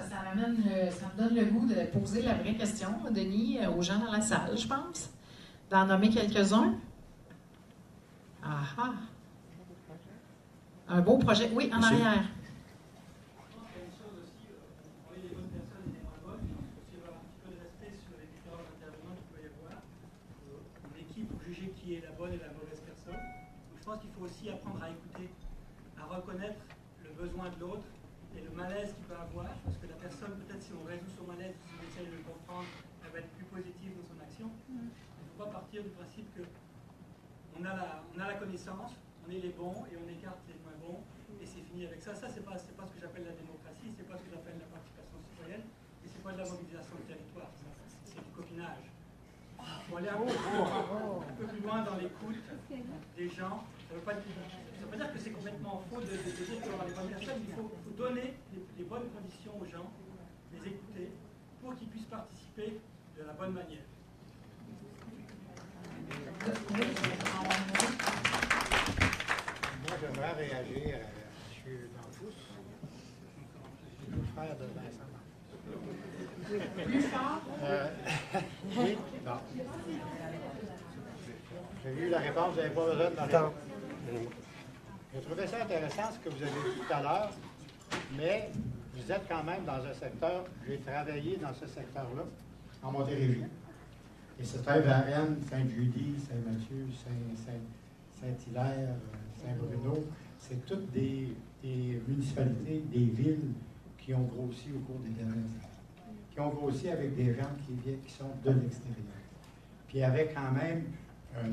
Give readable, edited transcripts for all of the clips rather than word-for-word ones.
ça me donne le goût de poser la vraie question, Denis, aux gens dans la salle, je pense. D'en nommer quelques-uns. Ah ah! Un beau projet. Oui, en arrière. Qui est la bonne et la mauvaise personne. Donc, je pense qu'il faut aussi apprendre à écouter, à reconnaître le besoin de l'autre et le malaise qu'il peut avoir, parce que la personne, peut-être si on résout son malaise, si on essaie de le comprendre, elle va être plus positive dans son action. Il ne faut pas partir du principe que on a la connaissance, on est les bons et on écarte les moins bons, et c'est fini avec ça. Ça, c'est pas ce que j'appelle la démocratie, c'est pas ce que j'appelle la participation citoyenne, et c'est pas de la mobilisation de territoire, c'est du copinage. Il faut aller un peu plus loin dans l'écoute des gens. Ça ne veut pas dire que c'est complètement faux de dire qu'il y aura les bonnes personnes. Il faut donner les bonnes conditions aux gens, les écouter, pour qu'ils puissent participer de la bonne manière. Moi, j'aimerais réagir à M. Danfous, le frère de Vincent. Plus fort? Oui, non. J'ai vu la réponse, vous n'avez pas besoin de la réponse. J'ai trouvé ça intéressant ce que vous avez dit tout à l'heure, mais vous êtes quand même dans un secteur, j'ai travaillé dans ce secteur-là, en Montérégie. Et c'était Varennes, Sainte-Julie, Saint-Mathieu, Saint-Hilaire, Saint-Bruno. C'est toutes des municipalités, des villes qui ont grossi au cours des dernières années. Qui ont grossi avec des gens qui sont de l'extérieur. Puis avec quand même un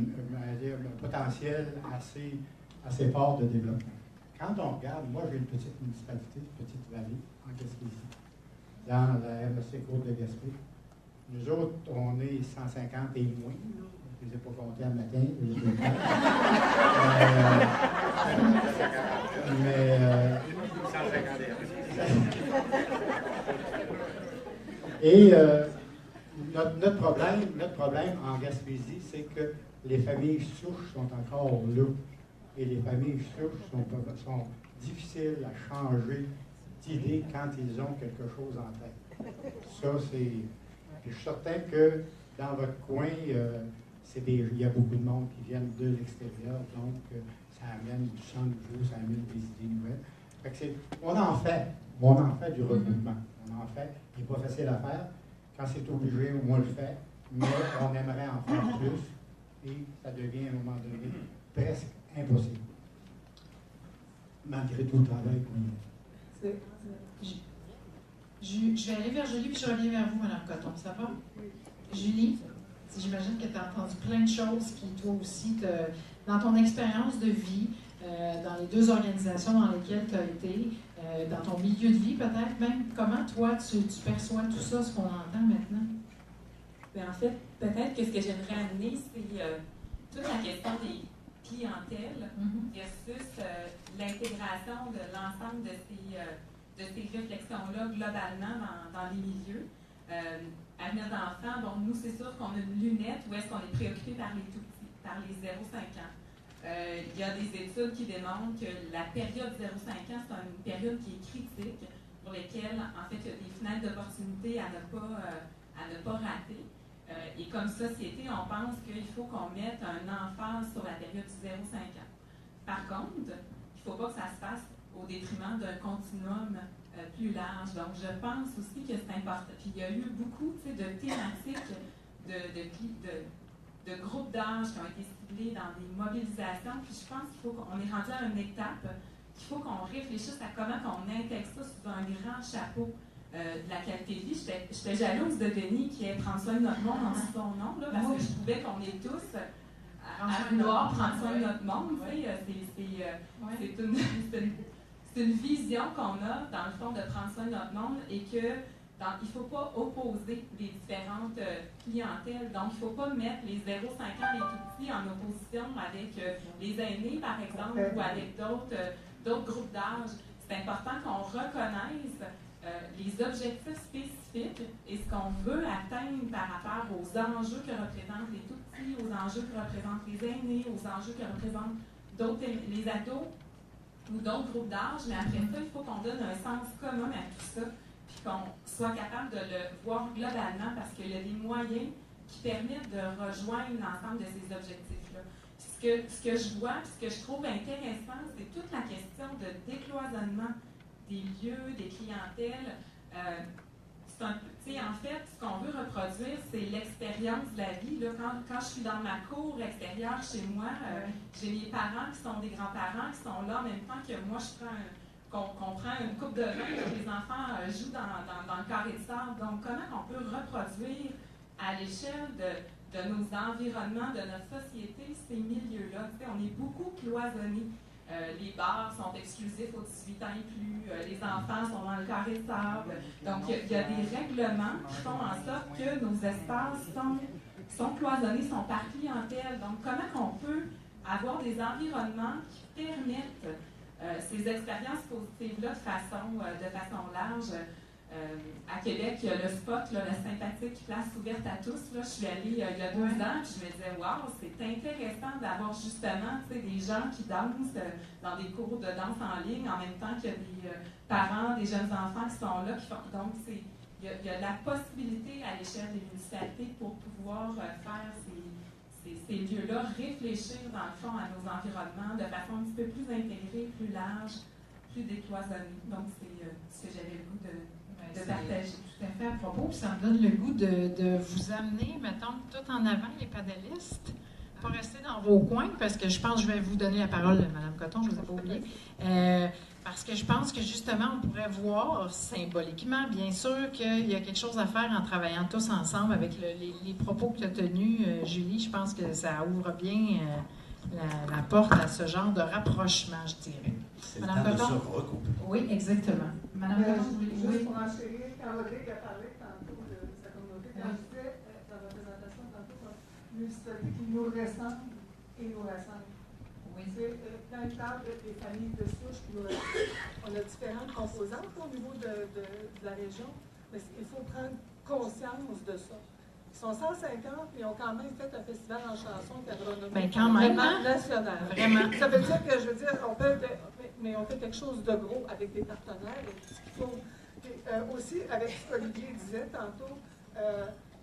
potentiel assez fort de développement. Quand on regarde, moi j'ai une petite municipalité, une petite vallée en Gaspésie, dans la MSC Côte de Gaspé. Nous autres, on est 150 et moins. Je ne les ai pas comptés le matin. Mais 151. Et notre problème en Gaspésie, c'est que les familles souches sont encore là. Et les familles souches sont difficiles à changer d'idée quand ils ont quelque chose en tête. Ça, c'est... Je suis certain que dans votre coin, il y a beaucoup de monde qui viennent de l'extérieur, donc ça amène du sang nouveau, ça amène des idées nouvelles. Fait que on en fait du regroupement. On en fait, il n'est pas facile à faire. Quand c'est obligé, on le fait, mais on aimerait en faire plus, et ça devient à un moment donné presque impossible. Malgré tout le travail qu'on y a. Je vais aller vers Julie, puis je reviens vers vous, Mme Cotton. Ça va? Julie, j'imagine que tu as entendu plein de choses qui, toi aussi, dans ton expérience de vie, dans les deux organisations dans lesquelles tu as été, dans ton milieu de vie peut-être même, comment toi tu perçois tout ça, ce qu'on entend maintenant? Bien, en fait, peut-être que ce que j'aimerais amener, c'est toute la question des clientèles versus l'intégration de l'ensemble de ces réflexions-là globalement dans les milieux. Avenir d'enfants, bon, nous, c'est sûr qu'on a une lunette où est-ce qu'on est préoccupé par les tout-petits, par les 0-5 ans. Il y a des études qui démontrent que la période 0-5 ans, c'est une période qui est critique, pour laquelle, en fait, il y a des fenêtres d'opportunité à ne pas rater. Et comme société, on pense qu'il faut qu'on mette un emphase sur la période du 0-5 ans. Par contre, il ne faut pas que ça se fasse au détriment d'un continuum plus large. Donc, je pense aussi que c'est important. Puis, il y a eu beaucoup de thématiques de groupes d'âge qui ont été ciblés dans des mobilisations. Puis, je pense qu'il faut qu'on est rendu à une étape qu'il faut qu'on réfléchisse à comment on intègre ça sous un grand chapeau de la qualité de vie. J'étais jalouse de Denis qui est prendre soin de notre monde en son nom, là, parce que je trouvais qu'on est tous à vouloir prendre soin de notre monde. C'est une vision qu'on a, dans le fond, de prendre soin de notre monde et que il ne faut pas opposer les différentes clientèles. Donc, il ne faut pas mettre les 0-5 ans, les tout-petits, en opposition avec les aînés, par exemple, ou avec d'autres groupes d'âge. C'est important qu'on reconnaisse les objectifs spécifiques et ce qu'on veut atteindre par rapport aux enjeux que représentent les tout-petits, aux enjeux que représentent les aînés, aux enjeux que représentent les ados ou d'autres groupes d'âge. Mais après ça, il faut qu'on donne un sens commun à tout ça, puis qu'on soit capable de le voir globalement parce qu'il y a des moyens qui permettent de rejoindre l'ensemble de ces objectifs-là. Ce que je vois, ce que je trouve intéressant, c'est toute la question de décloisonnement des lieux, des clientèles. En fait, ce qu'on veut reproduire, c'est l'expérience de la vie. Là, quand je suis dans ma cour extérieure chez moi, j'ai mes parents qui sont des grands-parents qui sont là en même temps que moi, qu'on prend une coupe de vin et que les enfants jouent dans le carré de sable. Donc, comment on peut reproduire à l'échelle de nos environnements, de notre société, ces milieux-là? On est beaucoup cloisonnés. Les bars sont exclusifs aux 18 ans et plus, les enfants sont dans le carré de sable. Donc, il y a des règlements qui font en sorte que nos espaces sont cloisonnés, sont par clientèle. Donc, comment on peut avoir des environnements qui permettent ces expériences positives-là de façon large? À Québec, il y a le spot, là, la sympathique place ouverte à tous. Là, je suis allée il y a 2 ans, puis je me disais, waouh, c'est intéressant d'avoir justement des gens qui dansent dans des cours de danse en ligne, en même temps qu'il y a des parents, des jeunes enfants qui sont là. Donc, il y a la possibilité à l'échelle des municipalités pour pouvoir faire ces lieux-là, réfléchir dans le fond à nos environnements de façon un petit peu plus intégrée, plus large, plus décloisonnée. Donc, c'est ce que j'avais le goût de partager. Tout à fait à propos, puis ça me donne le goût de vous amener, mettons, tout en avant, les paddlistes, pas rester dans vos coins, parce que je pense que je vais vous donner la parole, Mme Coton, je ne vous ai pas oublié, parce que je pense que justement, on pourrait voir symboliquement, bien sûr, qu'il y a quelque chose à faire en travaillant tous ensemble avec les propos que tu as tenus, Julie. Je pense que ça ouvre bien la porte à ce genre de rapprochement, je dirais. C'est le temps de se regrouper. Oui, exactement. Madame Coton, vous voulez juste pour enchérir, quand Rodrigue a parlé tantôt de sa communauté, quand je disais dans la présentation tantôt, l'université qui nous ressemble et nous rassemble. Oui. Quand il parle des familles de souche, on a différentes composantes au niveau de la région, mais il faut prendre conscience de ça. Ils sont 150, mais ils ont quand même fait un festival en chanson qui a renommé vraiment national. Vraiment. Ça veut dire que, je veux dire, mais on fait quelque chose de gros avec des partenaires. Et ce qu'il faut, aussi, avec ce qu'Olivier disait tantôt,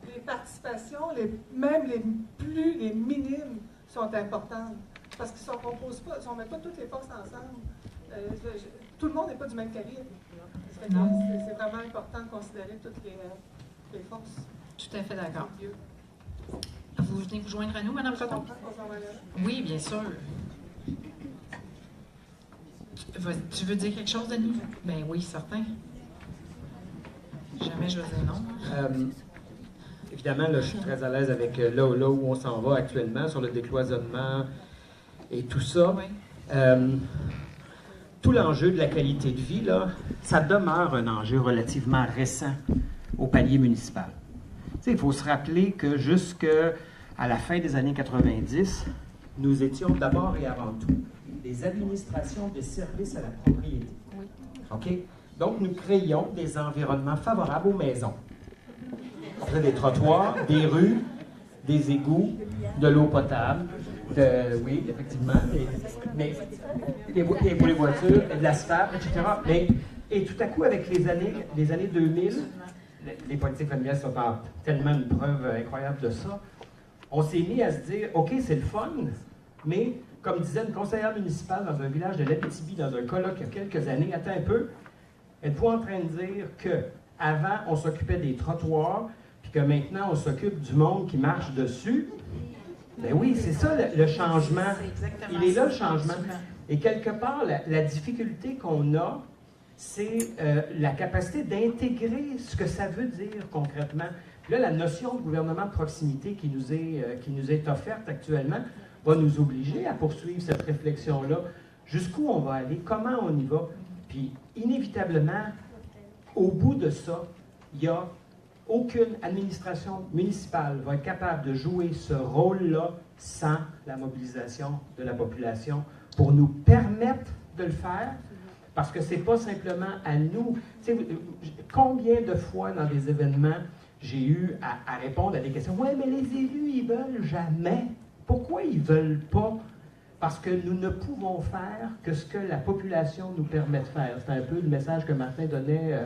les participations, même les minimes, sont importantes. Parce qu'ils ne mettent pas toutes les forces ensemble. Tout le monde n'est pas du même calibre. C'est vraiment important de considérer toutes les forces. Tout à fait d'accord. Vous venez vous joindre à nous, Mme Coton? Oui, bien sûr. Tu veux dire quelque chose, Denis? Bien oui, certain. Jamais je veux dire non. Évidemment, là, je suis très à l'aise avec là où on s'en va actuellement, sur le décloisonnement et tout ça. Oui. Tout l'enjeu de la qualité de vie, là, ça demeure un enjeu relativement récent au palier municipal. Il faut se rappeler que jusqu'à la fin des années 90, nous étions d'abord et avant tout des administrations de services à la propriété. Oui. OK? Donc, nous créions des environnements favorables aux maisons. On faisait des trottoirs, des rues, des égouts, de l'eau potable, oui, effectivement, pour les voitures, de l'asphalte, etc. Et tout à coup, avec les années 2000, les politiques familiales sont tellement une preuve incroyable de ça. On s'est mis à se dire, OK, c'est le fun, mais comme disait une conseillère municipale dans un village de l'Abitibi, dans un colloque il y a quelques années, attends un peu, êtes-vous en train de dire qu'avant, on s'occupait des trottoirs, puis que maintenant, on s'occupe du monde qui marche dessus? Ben oui, c'est ça le changement. Il est là le changement. Et quelque part, la difficulté qu'on a, c'est la capacité d'intégrer ce que ça veut dire concrètement. Puis là, la notion de gouvernement de proximité qui nous est offerte actuellement va nous obliger à poursuivre cette réflexion-là. Jusqu'où on va aller? Comment on y va? Puis, inévitablement, au bout de ça, il y a aucune administration municipale va être capable de jouer ce rôle-là sans la mobilisation de la population pour nous permettre de le faire. Parce que ce n'est pas simplement à nous. Tu sais, combien de fois dans des événements, j'ai eu à répondre à des questions. « Oui, mais les élus, ils veulent jamais. » Pourquoi ils ne veulent pas? Parce que nous ne pouvons faire que ce que la population nous permet de faire. C'est un peu le message que Martin donnait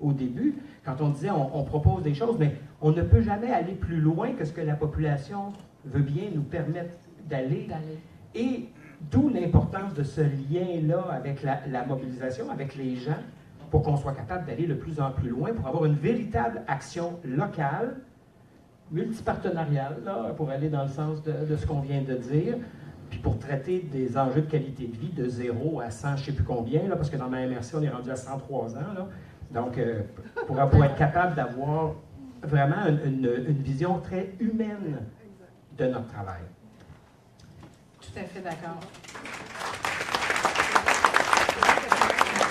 au début, quand on disait on propose des choses, mais on ne peut jamais aller plus loin que ce que la population veut bien nous permettre d'aller. Et d'où l'importance de ce lien-là avec la mobilisation, avec les gens, pour qu'on soit capable d'aller de plus en plus loin, pour avoir une véritable action locale, multipartenariale, là, pour aller dans le sens de ce qu'on vient de dire, puis pour traiter des enjeux de qualité de vie de 0 à 100, je ne sais plus combien, là, parce que dans ma MRC, on est rendu à 103 ans. Là. Donc, pour être capable d'avoir vraiment une vision très humaine de notre travail. Tout à fait d'accord.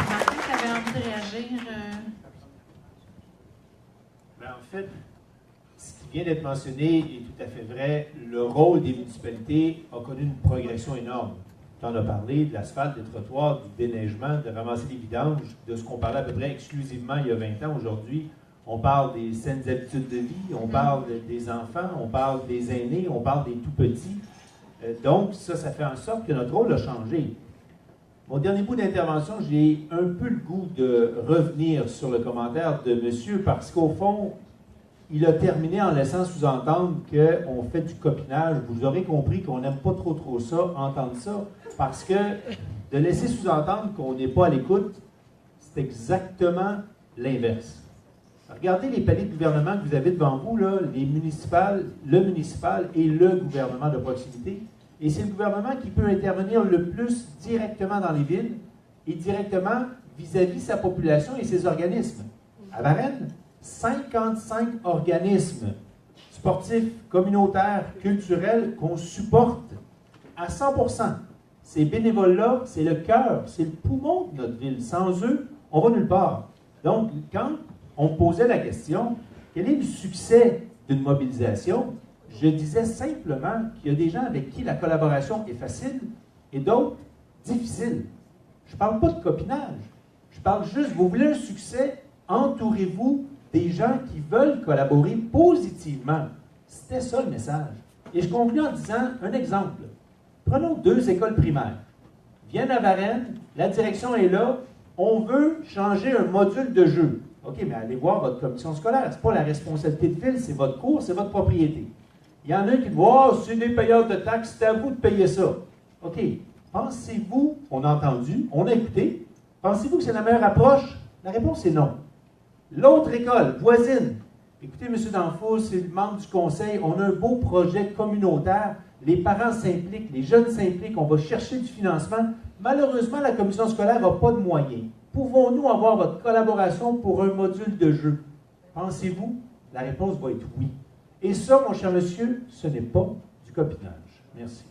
Martin, tu avais envie de réagir? Ben, en fait, ce qui vient d'être mentionné est tout à fait vrai. Le rôle des municipalités a connu une progression énorme. Tu en as parlé de l'asphalte, des trottoirs, du déneigement, de ramasser les vidanges, de ce qu'on parlait à peu près exclusivement il y a 20 ans. Aujourd'hui, on parle des saines habitudes de vie, on parle des enfants, on parle des aînés, on parle des tout-petits. Donc, ça fait en sorte que notre rôle a changé. Mon dernier bout d'intervention, j'ai un peu le goût de revenir sur le commentaire de monsieur, parce qu'au fond, il a terminé en laissant sous-entendre qu'on fait du copinage. Vous aurez compris qu'on n'aime pas trop ça, entendre ça, parce que de laisser sous-entendre qu'on n'est pas à l'écoute, c'est exactement l'inverse. Regardez les paliers de gouvernement que vous avez devant vous, là, les municipales, le municipal et le gouvernement de proximité. Et c'est le gouvernement qui peut intervenir le plus directement dans les villes et directement vis-à-vis sa population et ses organismes. À Varennes, 55 organismes sportifs, communautaires, culturels qu'on supporte à 100%. Ces bénévoles-là, c'est le cœur, c'est le poumon de notre ville. Sans eux, on va nulle part. Donc, quand on posait la question, quel est le succès d'une mobilisation? Je disais simplement qu'il y a des gens avec qui la collaboration est facile et d'autres difficile. Je ne parle pas de copinage. Je parle juste, vous voulez un succès, entourez-vous des gens qui veulent collaborer positivement. C'était ça le message. Et je conclue en disant un exemple. Prenons 2 écoles primaires. Viennent à Varennes, la direction est là, on veut changer un module de jeu. OK, mais allez voir votre commission scolaire. Ce n'est pas la responsabilité de ville, c'est votre cours, c'est votre propriété. Il y en a qui disent « Oh, c'est des payeurs de taxes, c'est à vous de payer ça. » OK, pensez-vous, on a entendu, on a écouté, pensez-vous que c'est la meilleure approche? La réponse est non. L'autre école, voisine. Écoutez, M. Danfos, c'est le membre du conseil, on a un beau projet communautaire, les parents s'impliquent, les jeunes s'impliquent, on va chercher du financement. Malheureusement, la commission scolaire n'a pas de moyens. Pouvons-nous avoir votre collaboration pour un module de jeu? Pensez-vous? La réponse va être oui. Et ça, mon cher monsieur, ce n'est pas du copinage. Merci.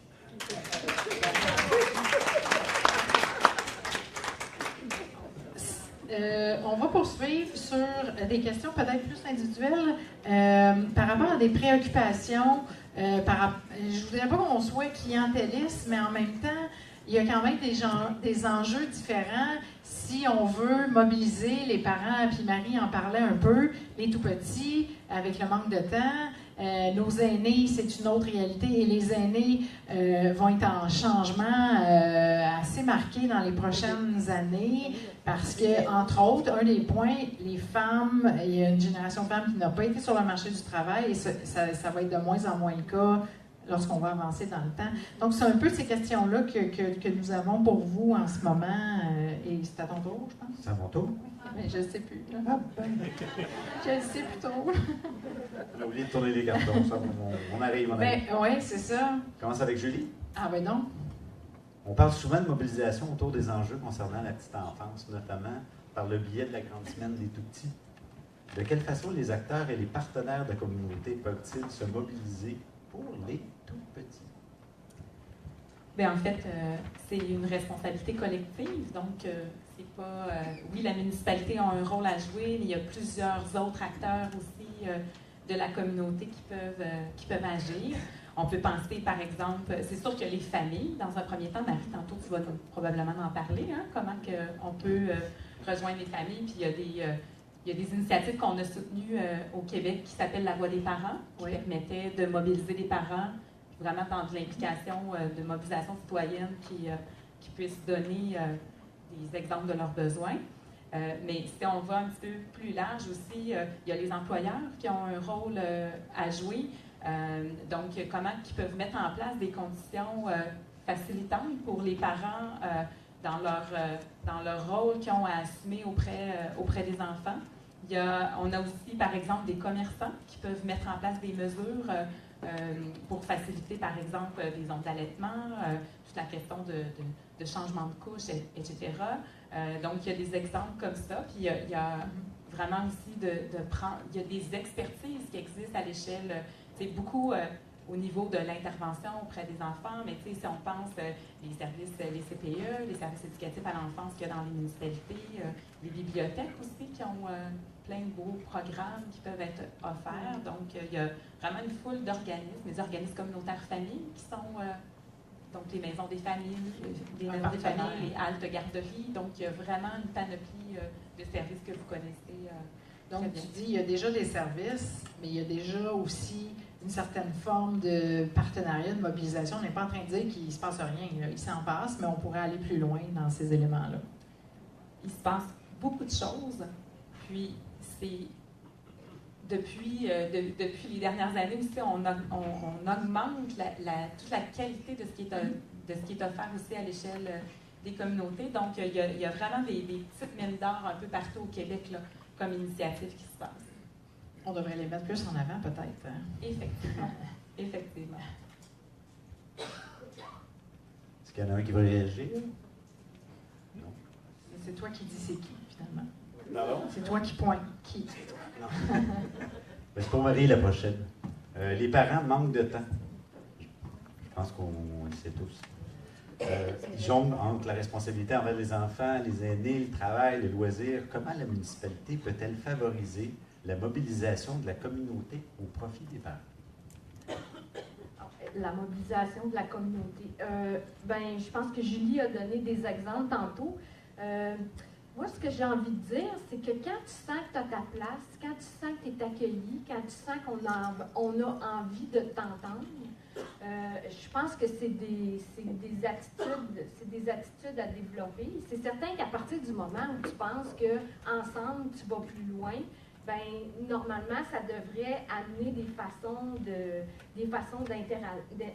On va poursuivre sur des questions peut-être plus individuelles par rapport à des préoccupations. Je ne voudrais pas qu'on soit clientéliste, mais en même temps, il y a quand même des enjeux différents si on veut mobiliser les parents, puis Marie en parlait un peu, les tout-petits, avec le manque de temps. Nos aînés, c'est une autre réalité, et les aînés vont être en changement assez marqué dans les prochaines années, parce que, entre autres, un des points, les femmes, il y a une génération de femmes qui n'a pas été sur le marché du travail, et ça va être de moins en moins le cas lorsqu'on va avancer dans le temps. Donc, c'est un peu ces questions-là que nous avons pour vous en ce moment, et c'est à ton tour, je pense. C'est à mon tour? Mais je ne sais plus. Là. Je ne sais plus trop. On a oublié de tourner les cartons, ça, on arrive. Oui, c'est ça. On commence avec Julie. Ah ben non. On parle souvent de mobilisation autour des enjeux concernant la petite enfance, notamment par le biais de la grande semaine des tout-petits. De quelle façon les acteurs et les partenaires de la communauté peuvent-ils se mobiliser pour les tout-petits? Bien, en fait, c'est une responsabilité collective, donc c'est pas... oui, la municipalité a un rôle à jouer, mais il y a plusieurs autres acteurs aussi de la communauté qui peuvent agir. On peut penser, par exemple, c'est sûr que les familles, dans un premier temps, Marie, tantôt, tu vas probablement en parler, hein, comment on peut rejoindre les familles, puis il y a des initiatives qu'on a soutenues au Québec qui s'appellent La Voix des parents, qui permettaient de mobiliser les parents vraiment dans de l'implication de mobilisation citoyenne qui puissent donner des exemples de leurs besoins. Mais si on va un petit peu plus large aussi, il y a les employeurs qui ont un rôle à jouer. Donc, comment ils peuvent mettre en place des conditions facilitantes pour les parents dans leur rôle qu'ils ont à assumer auprès des enfants. On a aussi, par exemple, des commerçants qui peuvent mettre en place des mesures pour faciliter, par exemple, des ondes d'allaitement, toute la question de changement de couche, etc. Donc, il y a des exemples comme ça. Puis, il y a vraiment aussi il y a des expertises qui existent à l'échelle, c'est beaucoup au niveau de l'intervention auprès des enfants, mais si on pense les services, les CPE, les services éducatifs à l'enfance qu'il y a dans les municipalités, les bibliothèques aussi qui ont plein de beaux programmes qui peuvent être offerts. Donc, il y a vraiment une foule d'organismes, des organismes communautaires familles qui sont donc les maisons des familles, les haltes garderies. Donc, il y a vraiment une panoplie de services que vous connaissez. Donc, tu dis, il y a déjà des services, mais il y a déjà aussi une certaine forme de partenariat, de mobilisation. On n'est pas en train de dire qu'il ne se passe rien. Là. Il s'en passe, mais on pourrait aller plus loin dans ces éléments-là. Il se passe beaucoup de choses. Puis, c'est depuis les dernières années aussi, on augmente toute la qualité de ce qui est offert aussi à l'échelle des communautés. Donc, il y a vraiment des petites mines d'or un peu partout au Québec là, comme initiative qui se passe. On devrait les mettre plus en avant, peut-être. Hein? Effectivement. Effectivement. Est-ce qu'il y en a un qui va réagir? Non. C'est toi qui dis c'est qui, finalement. Pardon? C'est toi qui pointe qui. Non. C'est pour Marie la prochaine. Les parents manquent de temps. Je pense qu'on le sait tous. Ils jonglent entre la responsabilité envers les enfants, les aînés, le travail, le loisir. Comment la municipalité peut-elle favoriser la mobilisation de la communauté au profit des parents? La mobilisation de la communauté. Je pense que Julie a donné des exemples tantôt. Moi, ce que j'ai envie de dire, c'est que quand tu sens que tu as ta place, quand tu sens que tu es accueilli, quand tu sens qu'on a envie de t'entendre, je pense que c'est des attitudes à développer. C'est certain qu'à partir du moment où tu penses qu'ensemble, tu vas plus loin, normalement, ça devrait amener des façons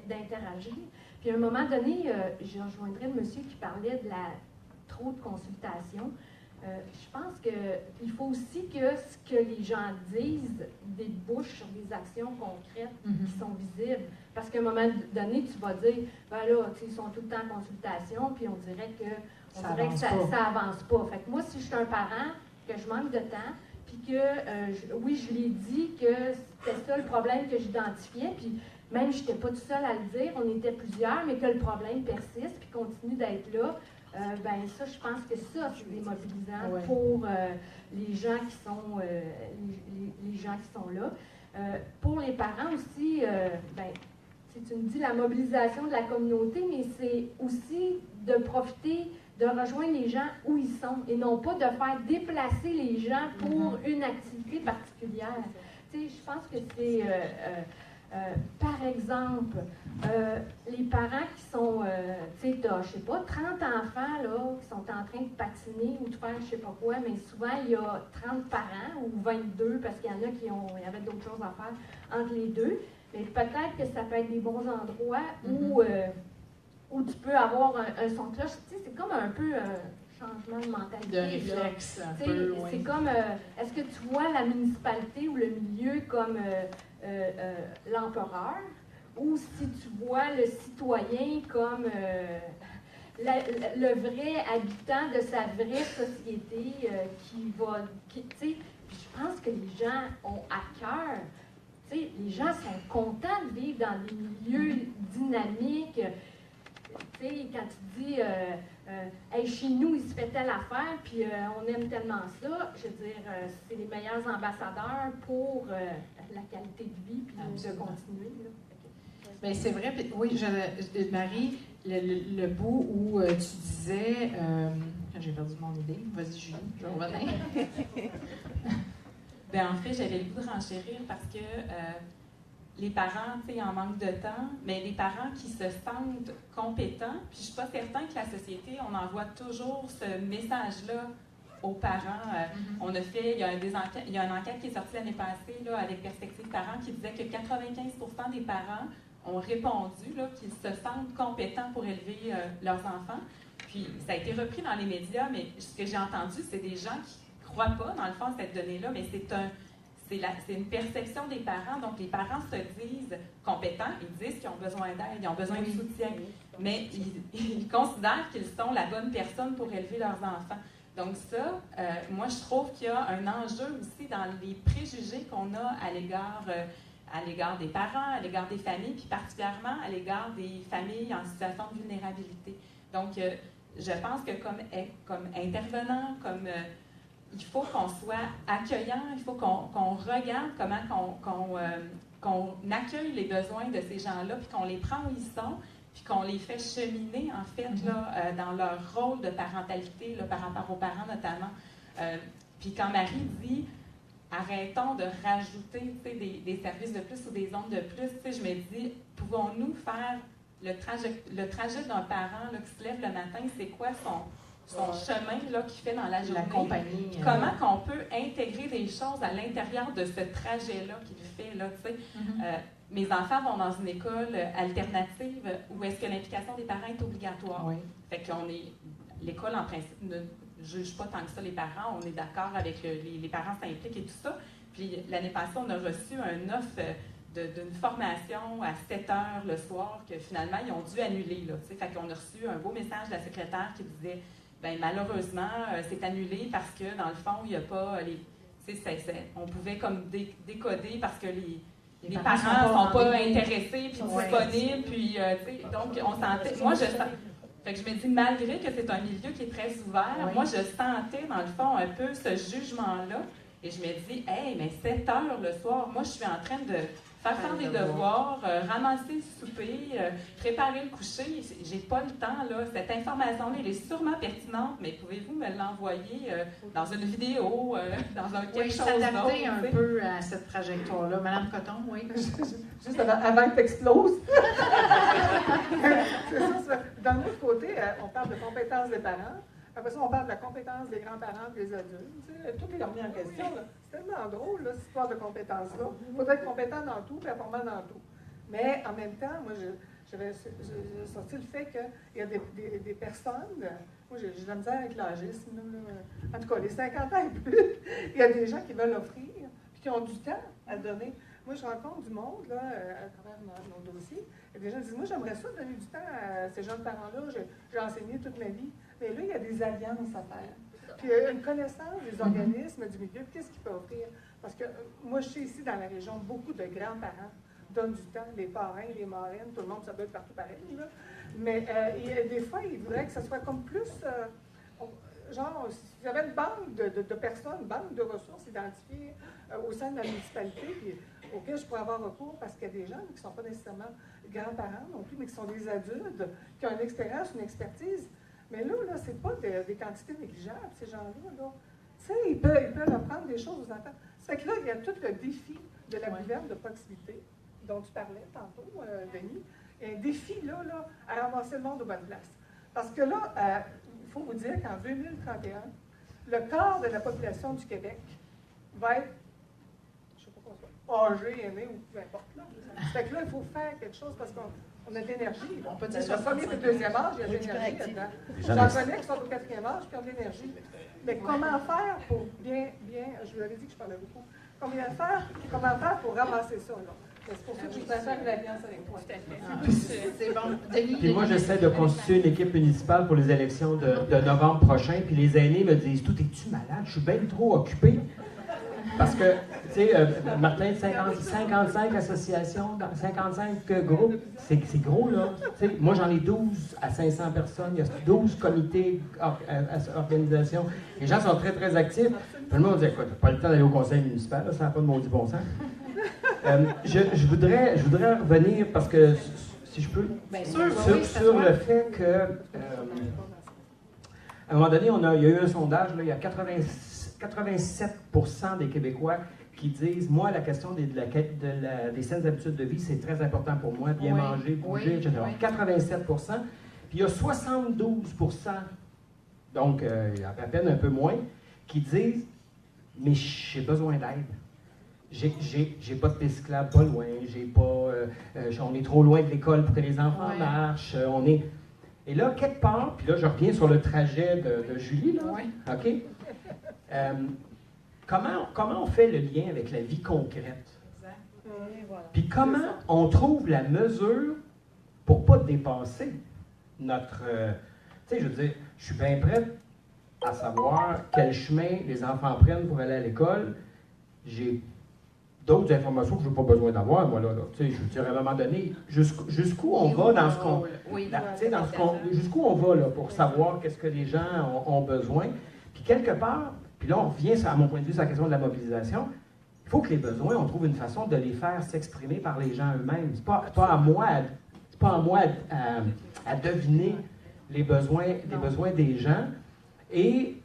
d'interagir. Puis à un moment donné, je rejoindrais le monsieur qui parlait de trop de consultations. Je pense qu'il faut aussi que ce que les gens disent débouche sur des actions concrètes qui sont visibles. Parce qu'à un moment donné, tu vas dire, ils sont tout le temps en consultation, puis on dirait que ça avance pas. Fait que moi, si je suis un parent, que je manque de temps, puis que, oui, je l'ai dit que c'était ça le problème que j'identifiais, puis même je n'étais pas tout seul à le dire, on était plusieurs, mais que le problème persiste, puis continue d'être là, ça, je pense que ça, c'est des mobilisants pour les gens qui sont, les gens qui sont là. Pour les parents aussi, tu me dis la mobilisation de la communauté, mais c'est aussi de profiter, de rejoindre les gens où ils sont et non pas de faire déplacer les gens pour une activité particulière. Tu sais, je pense que c'est, par exemple, les parents qui sont, tu sais, je sais pas, 30 enfants là, qui sont en train de patiner ou de faire je sais pas quoi, mais souvent il y a 30 parents ou 22 parce qu'il y en a il y avait d'autres choses à faire entre les deux. Mais peut-être que ça peut être des bons endroits où tu peux avoir un son de cloche. Tu sais, c'est comme un peu un changement de mentalité. De réflexe, un peu, oui. C'est comme, est-ce que tu vois la municipalité ou le milieu comme l'empereur, ou si tu vois le citoyen comme le vrai habitant de sa vraie société tu sais, je pense que les gens ont à cœur. Tu sais, les gens sont contents de vivre dans des milieux dynamiques. Tu sais, quand tu dis hey, chez nous, il se fait telle affaire, puis on aime tellement ça, je veux dire, c'est les meilleurs ambassadeurs pour la qualité de vie, puis de continuer. Bien, c'est vrai. Oui, Marie, le bout où tu disais. J'ai perdu mon idée. Vas-y, Julie, je vais revenir. En fait, j'avais le goût de renchérir parce que les parents, tu sais, en manque de temps, mais les parents qui se sentent compétents, puis je ne suis pas certain que la société, on envoie toujours ce message-là aux parents. On a fait, il y a une enquête qui est sortie l'année passée là, avec Perspective Parents qui disait que 95% des parents ont répondu là, qu'ils se sentent compétents pour élever leurs enfants. Puis ça a été repris dans les médias, mais ce que j'ai entendu, c'est des gens qui ne croient pas, dans le fond, cette donnée-là, mais c'est une perception des parents. Donc, les parents se disent compétents, ils disent qu'ils ont besoin d'aide, ils ont besoin de soutien, mais ils considèrent qu'ils sont la bonne personne pour élever leurs enfants. Donc ça, moi, je trouve qu'il y a un enjeu aussi dans les préjugés qu'on a à l'égard des parents, à l'égard des familles, puis particulièrement à l'égard des familles en situation de vulnérabilité. Donc, je pense que comme intervenant, il faut qu'on soit accueillant, il faut qu'on regarde comment qu'on accueille les besoins de ces gens-là, puis qu'on les prend où ils sont, puis qu'on les fait cheminer, en fait, là, dans leur rôle de parentalité, là, par rapport aux parents notamment. Puis quand Marie dit « arrêtons de rajouter des services de plus ou des ondes de plus », je me dis « pouvons-nous faire le trajet d'un parent là, qui se lève le matin, c'est quoi son chemin là, qu'il fait dans la journée. La compagnie. Comment qu'on peut intégrer des choses à l'intérieur de ce trajet-là qu'il fait. Là, mes enfants vont dans une école alternative où est-ce que l'implication des parents est obligatoire. Oui. Fait qu'on est... L'école, en principe, ne juge pas tant que ça les parents. On est d'accord avec les parents s'impliquent et tout ça. Puis l'année passée, on a reçu un offre d'une formation à 7 heures le soir que finalement, ils ont dû annuler. Là, fait qu'on a reçu un beau message de la secrétaire qui disait bien, malheureusement, c'est annulé parce que, dans le fond, il n'y a pas on pouvait comme décoder parce que les parents ne sont pas intéressés puis disponibles. Puis, donc, on sentait... Moi, je sens... Fait que je me dis, malgré que c'est un milieu qui est très ouvert, moi, je sentais, dans le fond, un peu ce jugement-là. Et je me dis, hey, mais 7 heures le soir, moi, je suis en train de faire des devoirs, ramasser le souper, préparer le coucher. J'ai pas le temps, là. Cette information-là, elle est sûrement pertinente, mais pouvez-vous me l'envoyer dans une vidéo, dans un quelque chose d'autre? S'adapter un peu à cette trajectoire-là. Madame Coton, oui? Juste avant que tu exploses. D'un autre côté, on parle de compétences des parents. Après ça, on parle de la compétence des grands-parents et des adultes. Tout est remis en question. C'est tellement drôle, là, cette histoire de compétences-là. Il faut être compétent dans tout, performant dans tout. Mais en même temps, moi, j'avais sorti le fait qu'il y a des personnes, moi, j'ai de la misère avec l'âgisme, en tout cas, les 50 ans et plus, il y a des gens qui veulent offrir, puis qui ont du temps à donner. Moi, je rencontre du monde, là, à travers mon dossier, et des gens disent, moi, j'aimerais ça donner du temps à ces jeunes parents-là, j'ai enseigné toute ma vie. Mais là, il y a des alliances à faire. Puis une connaissance des organismes du milieu, qu'est-ce qu'ils peuvent offrir? Parce que moi, je sais ici, dans la région, beaucoup de grands-parents donnent du temps, les parrains, les marraines, tout le monde, ça doit être partout pareil, là. Mais des fois, ils voudraient que ça soit comme plus... genre, s'il y avait une banque de personnes, une banque de ressources identifiées au sein de la municipalité, puis auxquelles je pourrais avoir recours, parce qu'il y a des gens qui ne sont pas nécessairement grands-parents non plus, mais qui sont des adultes, qui ont une expérience, une expertise. Mais là, c'est pas des quantités négligeables, ces gens-là. Là. Tu sais, ils peuvent apprendre des choses aux enfants. Ça fait que là, il y a tout le défi de la gouverne de proximité, dont tu parlais tantôt, Denis. Il y a un défi, là, à ramasser le monde aux bonnes places. Parce que là, il faut vous dire qu'en 2031, le quart de la population du Québec va être, je ne sais pas quoi, âgé, aîné ou peu importe. Là. Ça fait que là, il faut faire quelque chose parce qu'on a de l'énergie. On peut dire sur le premier et le deuxième âge, il y a de l'énergie là-dedans. J'en connais qui sont au quatrième âge qui ont de l'énergie. Mais comment faire pour bien, je vous avais dit que je parlais beaucoup, comment faire pour ramasser ça, là? C'est pour ça que je préfère une alliance avec toi. C'est bon. Denis, puis moi, j'essaie de constituer une équipe municipale pour les élections de novembre prochain, puis les aînés me disent « Tout, es-tu malade? Je suis bien trop occupé. » Parce que, tu sais, Martin, 55 associations, 55 groupes, c'est gros, là. Tu sais, moi, j'en ai 12 à 500 personnes. Il y a 12 comités, organisations. Les gens sont très, très actifs. Tout le monde dit, écoute, t'as pas le temps d'aller au conseil municipal, là, ça n'a pas de maudit bon sens. Je voudrais revenir, parce que, si je peux, sur le fait que, à un moment donné, il y a eu un sondage, là, il y a 87% des Québécois qui disent, moi, la question des saines habitudes de vie, c'est très important pour moi, bien manger, bouger, etc. 87%. Puis il y a 72%, donc à peine un peu moins, qui disent « Mais j'ai besoin d'aide. J'ai pas de piste cyclable pas loin, on est trop loin de l'école pour que les enfants marchent, Et là, quelque part, puis là, je reviens sur le trajet de Julie, là, OK? Comment on fait le lien avec la vie concrète? Puis comment on trouve la mesure pour ne pas dépasser notre... tu sais, je veux dire, je suis bien prête à savoir quel chemin les enfants prennent pour aller à l'école. J'ai d'autres informations que je n'ai pas besoin d'avoir, moi, là. Tu sais, je veux dire, à un moment donné, jusqu'où on va dans ce qu'on... jusqu'où on va, là, pour savoir qu'est-ce que les gens ont besoin. Puis quelque part, puis là, on revient, à mon point de vue, sur la question de la mobilisation. Il faut que les besoins, on trouve une façon de les faire s'exprimer par les gens eux-mêmes. C'est pas à moi à deviner les besoins des gens. Et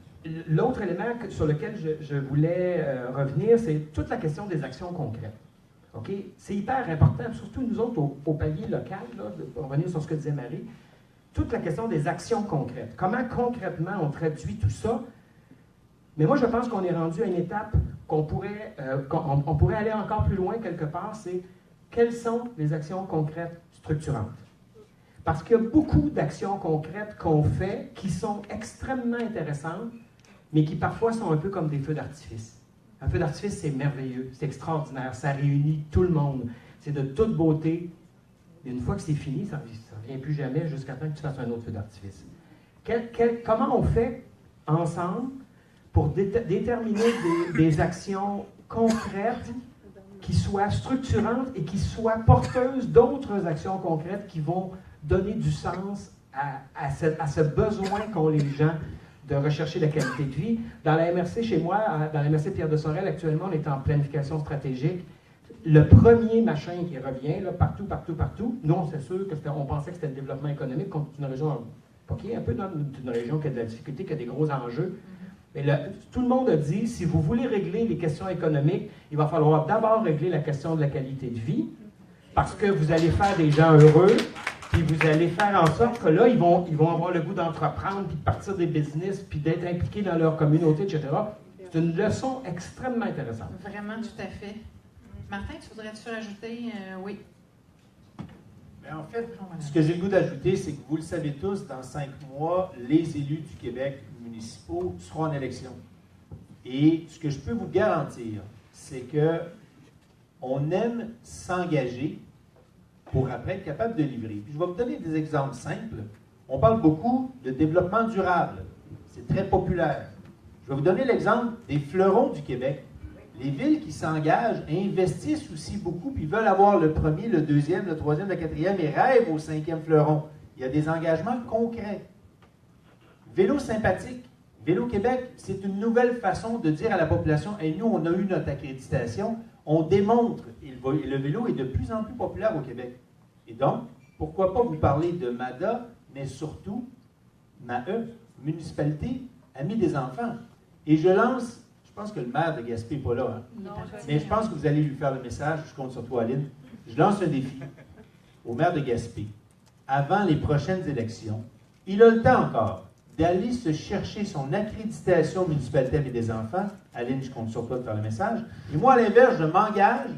l'autre élément sur lequel je voulais revenir, c'est toute la question des actions concrètes. OK? C'est hyper important, surtout nous autres au palier local, là, pour revenir sur ce que disait Marie, toute la question des actions concrètes. Comment concrètement on traduit tout ça? Mais moi, je pense qu'on est rendu à une étape qu'on pourrait aller encore plus loin quelque part, c'est quelles sont les actions concrètes structurantes? Parce qu'il y a beaucoup d'actions concrètes qu'on fait qui sont extrêmement intéressantes, mais qui parfois sont un peu comme des feux d'artifice. Un feu d'artifice, c'est merveilleux, c'est extraordinaire, ça réunit tout le monde, c'est de toute beauté. Et une fois que c'est fini, ça ne revient plus jamais jusqu'à temps que tu fasses un autre feu d'artifice. Comment on fait ensemble pour déterminer des actions concrètes qui soient structurantes et qui soient porteuses d'autres actions concrètes qui vont donner du sens à ce besoin qu'ont les gens de rechercher la qualité de vie. Dans la MRC, chez moi, dans la MRC Pierre de Sorel, actuellement, on est en planification stratégique. Le premier machin qui revient, là, partout, nous, c'est sûr qu'on pensait que c'était le développement économique, comme une région, un peu dans une région qui a de la difficulté, qui a des gros enjeux. Mais tout le monde a dit, si vous voulez régler les questions économiques, il va falloir d'abord régler la question de la qualité de vie, parce que vous allez faire des gens heureux, puis vous allez faire en sorte que là, ils vont avoir le goût d'entreprendre, puis de partir des business, puis d'être impliqués dans leur communauté, etc. C'est une leçon extrêmement intéressante. Vraiment, tout à fait. Martin, tu voudrais-tu rajouter? Oui. Mais en fait, ce que j'ai le goût d'ajouter, c'est que vous le savez tous, dans 5 mois, les élus du Québec municipaux seront en élection. Et ce que je peux vous garantir, c'est que on aime s'engager pour après être capable de livrer. Puis je vais vous donner des exemples simples. On parle beaucoup de développement durable. C'est très populaire. Je vais vous donner l'exemple des fleurons du Québec. Les villes qui s'engagent investissent aussi beaucoup, puis veulent avoir le premier, le deuxième, le troisième, le quatrième, et rêvent au 5e fleuron. Il y a des engagements concrets. Vélo sympathique. Vélo Québec, c'est une nouvelle façon de dire à la population, « Hey, nous, on a eu notre accréditation, on démontre. » Et le vélo est de plus en plus populaire au Québec. Et donc, pourquoi pas vous parler de MADA, mais surtout, MAE, Municipalité Amis des enfants. Et je lance, je pense que le maire de Gaspé n'est pas là, hein? Non, mais je pense que vous allez lui faire le message, je compte sur toi, Aline. Je lance un défi au maire de Gaspé. Avant les prochaines élections, il a le temps encore d'aller se chercher son accréditation Municipalité Amis des enfants. Aline, je compte sur toi de faire le message. Et moi, à l'inverse, je m'engage,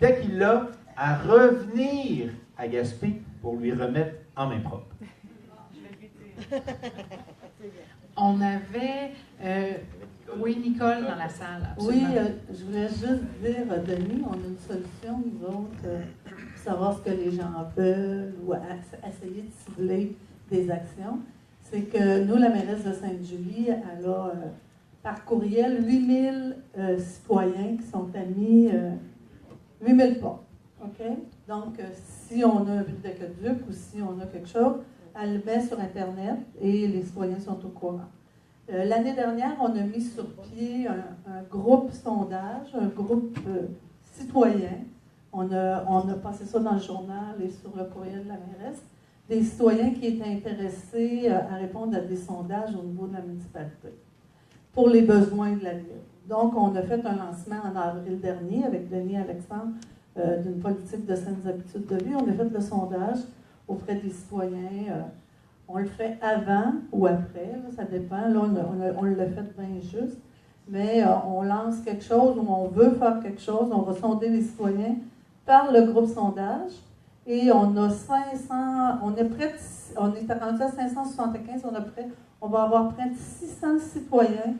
dès qu'il l'a, à revenir à Gaspé pour lui remettre en main propre. On avait... oui, Nicole, dans la salle. Absolument. Oui, je voulais juste dire, Denis, on a une solution, nous autres, pour savoir ce que les gens veulent ou essayer de cibler des actions. C'est que nous, la mairesse de Sainte-Julie, elle a par courriel 8000 citoyens qui sont amis, 8000 pas. OK? Donc, si on a un but d'aqueduc ou si on a quelque chose, elle le met sur Internet et les citoyens sont au courant. L'année dernière, on a mis sur pied un groupe sondage, un groupe citoyen. On a passé ça dans le journal et sur le courriel de la mairesse. Des citoyens qui étaient intéressés à répondre à des sondages au niveau de la municipalité pour les besoins de la ville. Donc, on a fait un lancement en avril dernier avec Denis Alexandre d'une politique de saines habitudes de vie. On a fait le sondage auprès des citoyens. On le fait avant ou après, là, ça dépend. Là, on l'a fait bien juste. mais on lance quelque chose ou on veut faire quelque chose, on va sonder les citoyens par le groupe sondage. Et on a 500, on est rendu à 575, on va avoir près de 600 citoyens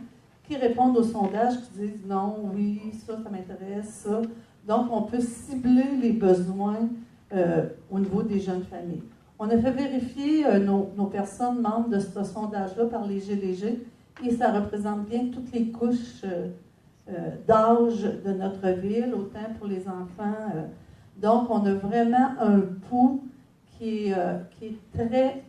qui répondent au sondage, qui disent non, oui, ça m'intéresse, ça. Donc, on peut cibler les besoins au niveau des jeunes familles. On a fait vérifier nos personnes membres de ce sondage-là par les GDG et ça représente bien toutes les couches d'âge de notre ville, autant pour les enfants. Donc, on a vraiment un pouls qui est très